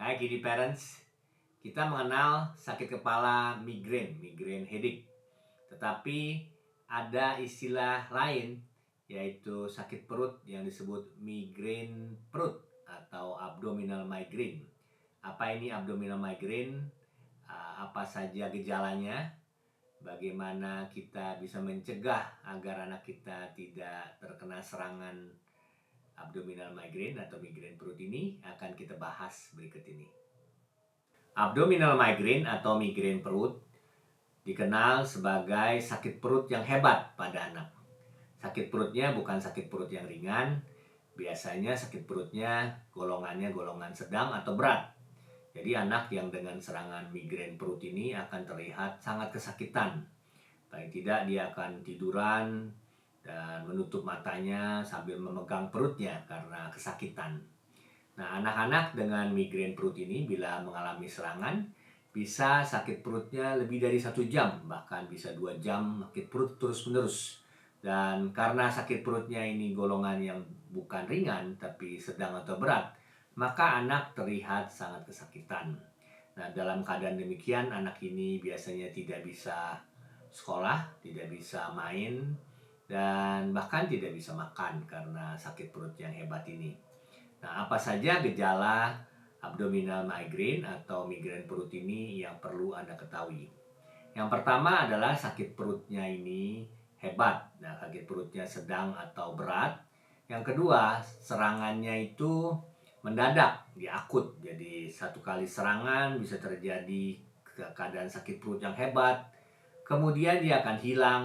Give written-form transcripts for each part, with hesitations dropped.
Hai Kiddy Parents, kita mengenal sakit kepala migrain headache. Tetapi ada istilah lain yaitu sakit perut yang disebut migrain perut atau abdominal migraine. Apa ini abdominal migraine? Apa saja gejalanya? Bagaimana kita bisa mencegah agar anak kita tidak terkena serangan abdominal migraine atau migrain perut ini akan kita bahas berikut ini. Abdominal migraine atau migrain perut dikenal sebagai sakit perut yang hebat pada anak. Sakit perutnya bukan sakit perut yang ringan, biasanya sakit perutnya golongannya golongan sedang atau berat. Jadi anak yang dengan serangan migrain perut ini akan terlihat sangat kesakitan. Paling tidak dia akan tiduran dan menutup matanya sambil memegang perutnya karena kesakitan. Nah, anak-anak dengan migrain perut ini bila mengalami serangan bisa sakit perutnya lebih dari 1 jam, bahkan bisa 2 jam sakit perut terus-menerus. Dan karena sakit perutnya ini golongan yang bukan ringan tapi sedang atau berat, maka anak terlihat sangat kesakitan. Nah, dalam keadaan demikian anak ini biasanya tidak bisa sekolah, tidak bisa main, dan bahkan tidak bisa makan karena sakit perut yang hebat ini. Nah, apa saja gejala abdominal migraine atau migrain perut ini yang perlu Anda ketahui? Yang pertama adalah sakit perutnya ini hebat. Nah, sakit perutnya sedang atau berat. Yang kedua, serangannya itu mendadak, akut. Jadi satu kali serangan bisa terjadi keadaan sakit perut yang hebat. Kemudian dia akan hilang.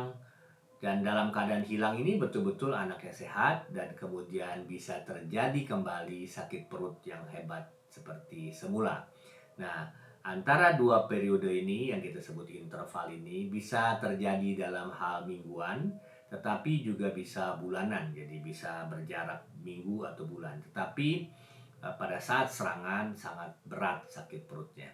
Dan dalam keadaan hilang ini betul-betul anaknya sehat dan kemudian bisa terjadi kembali sakit perut yang hebat seperti semula. Nah, antara dua periode ini yang kita sebut interval ini bisa terjadi dalam hal mingguan, tetapi juga bisa bulanan. Jadi bisa berjarak minggu atau bulan. Tetapi pada saat serangan sangat berat sakit perutnya.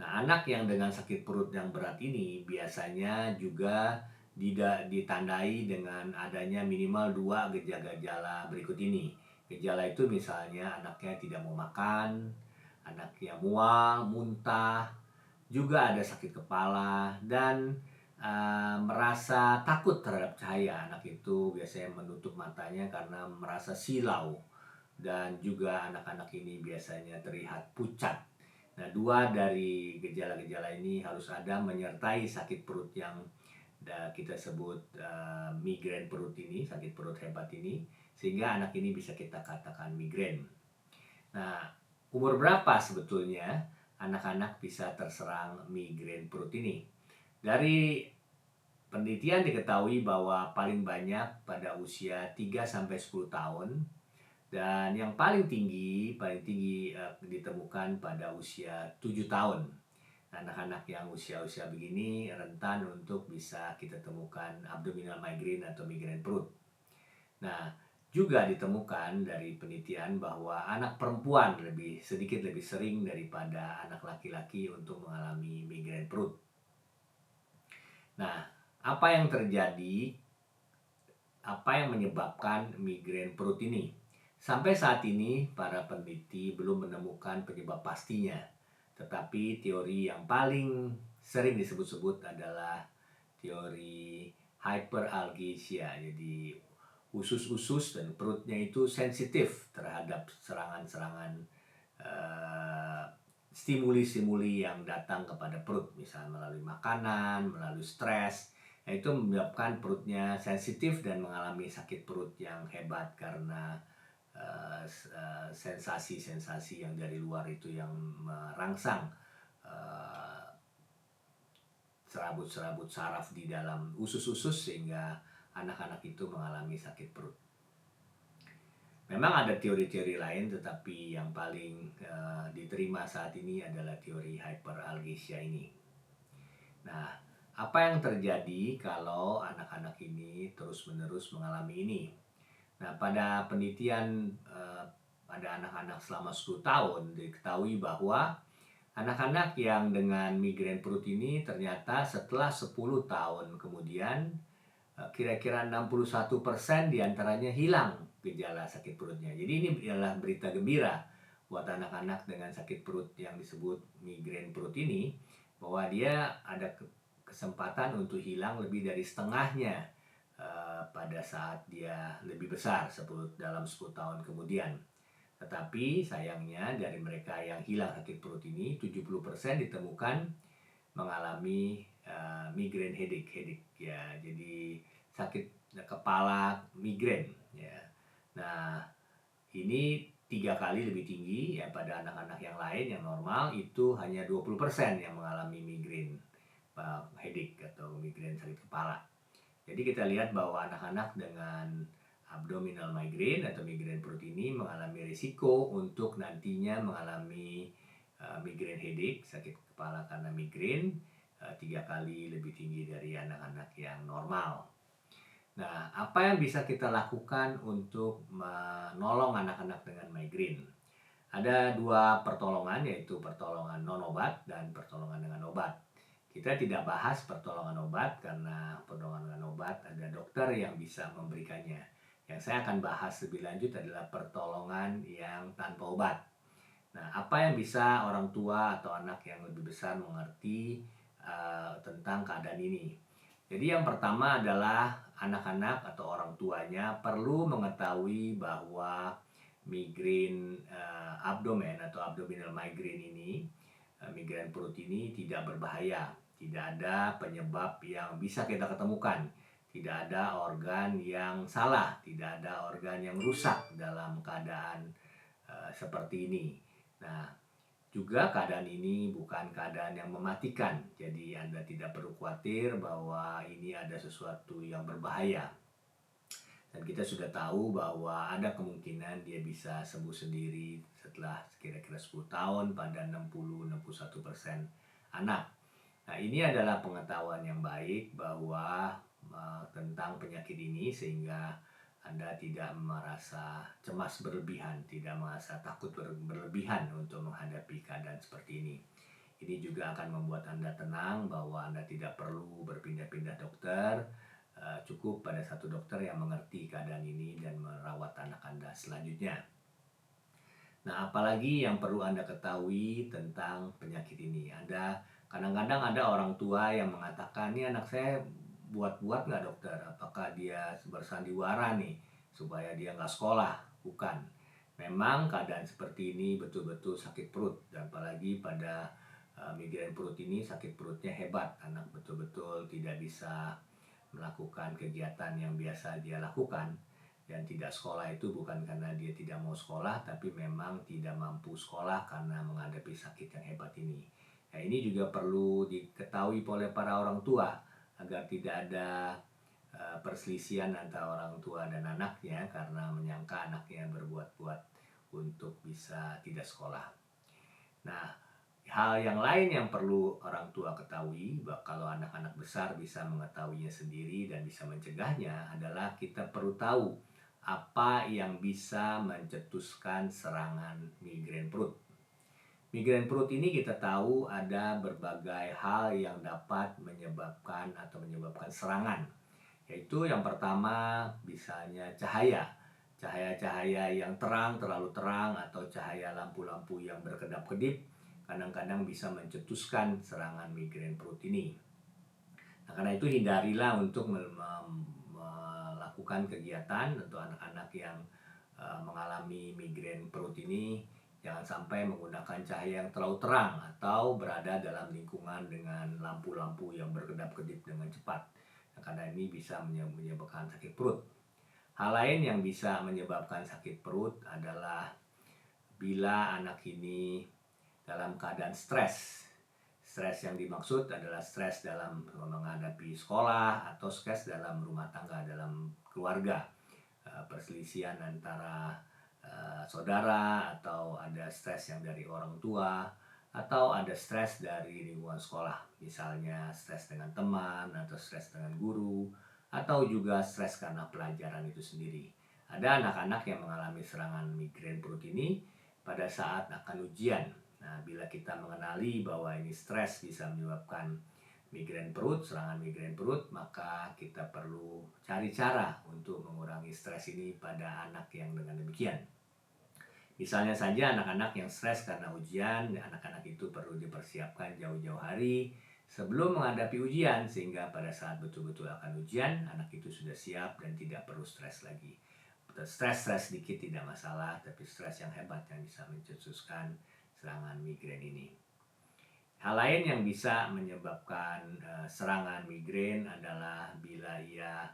Nah, anak yang dengan sakit perut yang berat ini biasanya juga ditandai dengan adanya minimal 2 gejala berikut ini. Gejala itu misalnya anaknya tidak mau makan, anaknya mual, muntah, juga ada sakit kepala, dan merasa takut terhadap cahaya. Anak itu biasanya menutup matanya karena merasa silau. Dan juga anak-anak ini biasanya terlihat pucat. Nah, 2 dari gejala-gejala ini harus ada menyertai sakit perut yang kita sebut migrain perut ini, sakit perut hebat ini, sehingga anak ini bisa kita katakan migrain. Nah, umur berapa sebetulnya anak-anak bisa terserang migrain perut ini? Dari penelitian diketahui bahwa paling banyak pada usia 3-10 tahun. Dan yang paling tinggi ditemukan pada usia 7 tahun. Anak-anak yang usia-usia begini rentan untuk bisa kita temukan abdominal migraine atau migrain perut. Nah, juga ditemukan dari penelitian bahwa anak perempuan sedikit lebih sering daripada anak laki-laki untuk mengalami migrain perut. Nah, apa yang terjadi? Apa yang menyebabkan migrain perut ini? Sampai saat ini, para peneliti belum menemukan penyebab pastinya. Tetapi teori yang paling sering disebut-sebut adalah teori hyperalgesia. Jadi usus-usus dan perutnya itu sensitif terhadap serangan-serangan stimuli-stimuli yang datang kepada perut. Misalnya melalui makanan, melalui stres. Nah, itu menyebabkan perutnya sensitif dan mengalami sakit perut yang hebat karena sensasi-sensasi yang dari luar itu yang merangsang serabut-serabut saraf di dalam usus-usus sehingga anak-anak itu mengalami sakit perut. Memang ada teori-teori lain, tetapi yang paling diterima saat ini adalah teori hyperalgesia ini. Nah, apa yang terjadi kalau anak-anak ini terus-menerus mengalami ini? Nah, pada penelitian pada anak-anak selama 10 tahun diketahui bahwa anak-anak yang dengan migrain perut ini ternyata setelah 10 tahun kemudian kira-kira 61% diantaranya hilang gejala sakit perutnya. Jadi ini adalah berita gembira buat anak-anak dengan sakit perut yang disebut migrain perut ini, bahwa dia ada kesempatan untuk hilang lebih dari setengahnya pada saat dia lebih besar dalam 10 tahun kemudian. Tetapi sayangnya dari mereka yang hilang sakit perut ini 70% ditemukan mengalami migraine headache ya. Jadi sakit kepala migrain ya. Nah, ini 3 kali lebih tinggi ya pada anak-anak yang lain yang normal itu hanya 20% yang mengalami migrain headache atau migrain sakit kepala. Jadi kita lihat bahwa anak-anak dengan abdominal migraine atau migrain perut ini mengalami risiko untuk nantinya mengalami migrain headache, sakit kepala karena migrain 3 kali lebih tinggi dari anak-anak yang normal. Nah, apa yang bisa kita lakukan untuk menolong anak-anak dengan migrain? Ada 2 pertolongan, yaitu pertolongan non-obat dan pertolongan dengan obat. Kita tidak bahas pertolongan obat karena pertolongan dengan obat ada dokter yang bisa memberikannya. Yang saya akan bahas lebih lanjut adalah pertolongan yang tanpa obat. Nah, apa yang bisa orang tua atau anak yang lebih besar mengerti tentang keadaan ini? Jadi yang pertama adalah anak-anak atau orang tuanya perlu mengetahui bahwa migrain abdomen atau abdominal migraine ini, migrain perut ini tidak berbahaya. Tidak ada penyebab yang bisa kita ketemukan. Tidak ada organ yang salah, tidak ada organ yang rusak dalam keadaan seperti ini. Nah, juga keadaan ini bukan keadaan yang mematikan. Jadi Anda tidak perlu khawatir bahwa ini ada sesuatu yang berbahaya. Dan kita sudah tahu bahwa ada kemungkinan dia bisa sembuh sendiri setelah kira-kira 10 tahun pada 60-61% anak. Nah, ini adalah pengetahuan yang baik bahwa tentang penyakit ini sehingga Anda tidak merasa cemas berlebihan, tidak merasa takut berlebihan untuk menghadapi keadaan seperti ini. Ini juga akan membuat Anda tenang bahwa Anda tidak perlu berpindah-pindah dokter, cukup pada satu dokter yang mengerti keadaan ini dan merawat anak Anda selanjutnya. Nah, apalagi yang perlu Anda ketahui tentang penyakit ini? Kadang-kadang ada orang tua yang mengatakan, ini anak saya buat-buat nggak dokter? Apakah dia bersandiwara nih supaya dia nggak sekolah? Bukan. Memang keadaan seperti ini betul-betul sakit perut. Dan apalagi pada migrain perut ini sakit perutnya hebat. Anak betul-betul tidak bisa melakukan kegiatan yang biasa dia lakukan. Dan tidak sekolah itu bukan karena dia tidak mau sekolah, tapi memang tidak mampu sekolah karena menghadapi sakit yang hebat ini. Nah, ini juga perlu diketahui oleh para orang tua agar tidak ada perselisihan antara orang tua dan anaknya karena menyangka anaknya berbuat-buat untuk bisa tidak sekolah. Nah, hal yang lain yang perlu orang tua ketahui, bahwa kalau anak-anak besar bisa mengetahuinya sendiri dan bisa mencegahnya, adalah kita perlu tahu apa yang bisa mencetuskan serangan migrain perut. Migrain perut ini kita tahu ada berbagai hal yang dapat menyebabkan serangan. Yaitu yang pertama misalnya cahaya. Cahaya-cahaya yang terang, terlalu terang, atau cahaya lampu-lampu yang berkedap-kedip kadang-kadang bisa mencetuskan serangan migrain perut ini. Nah, karena itu hindarilah untuk melakukan kegiatan untuk anak-anak yang mengalami migrain perut ini. Jangan sampai menggunakan cahaya yang terlalu terang atau berada dalam lingkungan dengan lampu-lampu yang berkedap-kedip dengan cepat. Nah, karena ini bisa menyebabkan sakit perut. Hal lain yang bisa menyebabkan sakit perut adalah bila anak ini dalam keadaan stres. Stres yang dimaksud adalah stres dalam menghadapi sekolah atau stres dalam rumah tangga, dalam keluarga. Perselisihan antara saudara, atau ada stres yang dari orang tua, atau ada stres dari lingkungan sekolah. Misalnya stres dengan teman, atau stres dengan guru, atau juga stres karena pelajaran itu sendiri. Ada anak-anak yang mengalami serangan migrain perut ini pada saat akan ujian. Nah, bila kita mengenali bahwa ini stres bisa menyebabkan migrain perut, serangan migrain perut, maka kita perlu cari cara untuk mengurangi stres ini pada anak yang dengan demikian. Misalnya saja anak-anak yang stres karena ujian, anak-anak itu perlu dipersiapkan jauh-jauh hari sebelum menghadapi ujian, sehingga pada saat betul-betul akan ujian, anak itu sudah siap dan tidak perlu stres lagi. Stres sedikit tidak masalah, tapi stres yang hebat yang bisa mencetuskan serangan migrain ini. Hal lain yang bisa menyebabkan serangan migrain adalah bila ia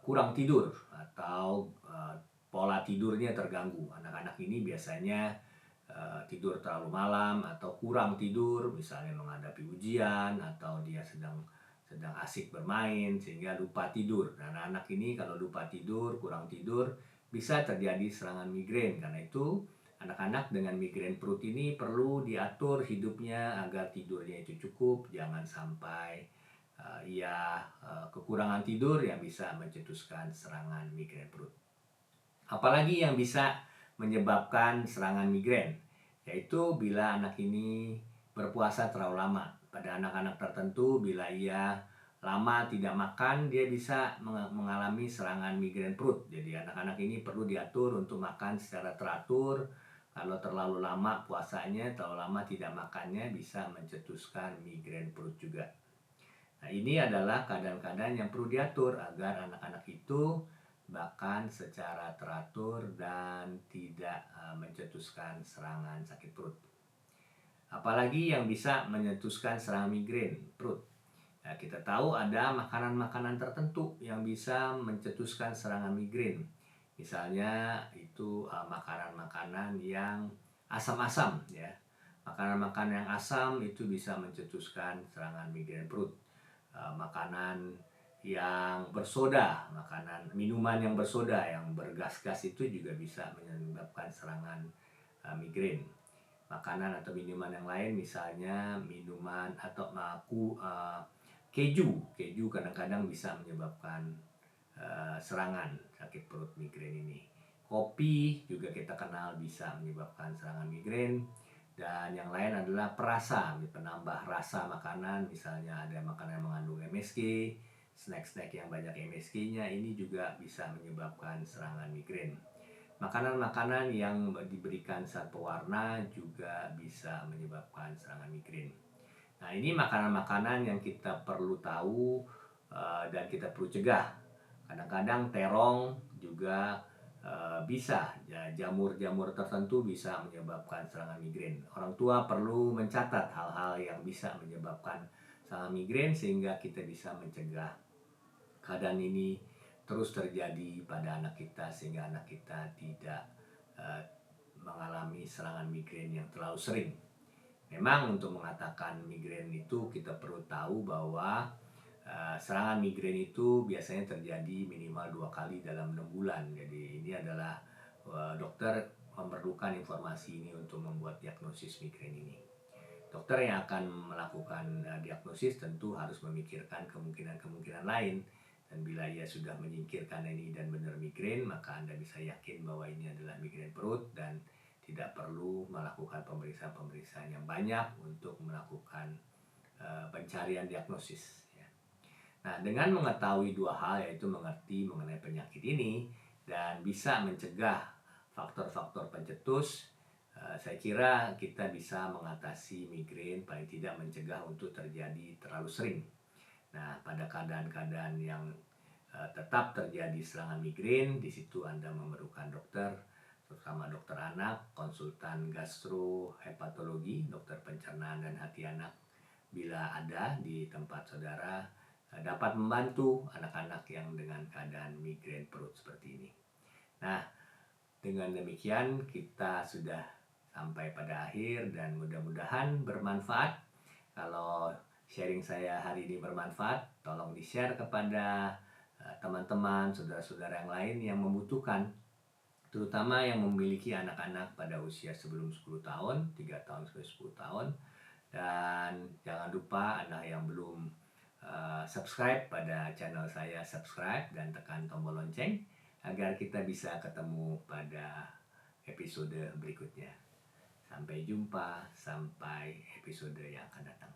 kurang tidur atau pola tidurnya terganggu. Anak-anak ini biasanya tidur terlalu malam atau kurang tidur, misalnya menghadapi ujian atau dia sedang asik bermain sehingga lupa tidur. Dan anak ini kalau lupa tidur, kurang tidur, bisa terjadi serangan migrain. Karena itu anak-anak dengan migrain perut ini perlu diatur hidupnya agar tidurnya itu cukup, jangan sampai ia kekurangan tidur yang bisa mencetuskan serangan migrain perut. Apalagi yang bisa menyebabkan serangan migrain, yaitu bila anak ini berpuasa terlalu lama. Pada anak-anak tertentu, bila ia lama tidak makan, dia bisa mengalami serangan migrain perut. Jadi anak-anak ini perlu diatur untuk makan secara teratur. Kalau terlalu lama puasanya, terlalu lama tidak makannya, bisa mencetuskan migrain perut juga. Nah, ini adalah keadaan-keadaan yang perlu diatur agar anak-anak itu makan secara teratur dan tidak mencetuskan serangan sakit perut. Apalagi yang bisa mencetuskan serangan migrain perut. Nah, kita tahu ada makanan-makanan tertentu yang bisa mencetuskan serangan migrain. Misalnya itu makanan-makanan yang asam-asam ya. Makanan-makanan yang asam itu bisa mencetuskan serangan migrain perut. Makanan yang bersoda, minuman yang bersoda, yang bergas-gas itu juga bisa menyebabkan serangan migrain. Makanan atau minuman yang lain, misalnya minuman atau keju kadang-kadang bisa menyebabkan serangan sakit perut migrain ini. Kopi juga kita kenal bisa menyebabkan serangan migrain. Dan yang lain adalah perasa, penambah rasa makanan, misalnya ada makanan yang mengandung MSG, snack-snack yang banyak MSG-nya, ini juga bisa menyebabkan serangan migrain. Makanan-makanan yang diberikan zat pewarna juga bisa menyebabkan serangan migrain. Nah, ini makanan-makanan yang kita perlu tahu dan kita perlu cegah. Kadang-kadang terong juga bisa, jamur-jamur tertentu bisa menyebabkan serangan migrain. Orang tua perlu mencatat hal-hal yang bisa menyebabkan serangan migrain sehingga kita bisa mencegah keadaan ini terus terjadi pada anak kita, sehingga anak kita tidak mengalami serangan migrain yang terlalu sering. Memang untuk mengatakan migrain itu kita perlu tahu bahwa serangan migrain itu biasanya terjadi minimal 2 kali dalam 6 bulan. Jadi ini adalah dokter memerlukan informasi ini untuk membuat diagnosis migrain ini. Dokter yang akan melakukan diagnosis tentu harus memikirkan kemungkinan-kemungkinan lain. Dan bila ia sudah menyingkirkan ini dan benar migrain, maka Anda bisa yakin bahwa ini adalah migrain perut dan tidak perlu melakukan pemeriksaan-pemeriksaan yang banyak untuk melakukan pencarian diagnosis. Nah, dengan mengetahui 2 hal, yaitu mengerti mengenai penyakit ini dan bisa mencegah faktor-faktor pencetus, saya kira kita bisa mengatasi migrain, paling tidak mencegah untuk terjadi terlalu sering. Nah, pada keadaan-keadaan yang tetap terjadi serangan migrain, di situ Anda memerlukan dokter, terutama dokter anak, konsultan gastrohepatologi, dokter pencernaan dan hati anak bila ada di tempat saudara, dapat membantu anak-anak yang dengan keadaan migrain perut seperti ini. Nah, dengan demikian kita sudah sampai pada akhir dan mudah-mudahan bermanfaat. Kalau sharing saya hari ini bermanfaat, tolong di-share kepada teman-teman, saudara-saudara yang lain yang membutuhkan, terutama yang memiliki anak-anak pada usia sebelum 10 tahun, 3 tahun sampai 10 tahun. Dan jangan lupa Anda yang belum subscribe pada channel saya, subscribe dan tekan tombol lonceng agar kita bisa ketemu pada episode berikutnya. Sampai jumpa, sampai episode yang akan datang.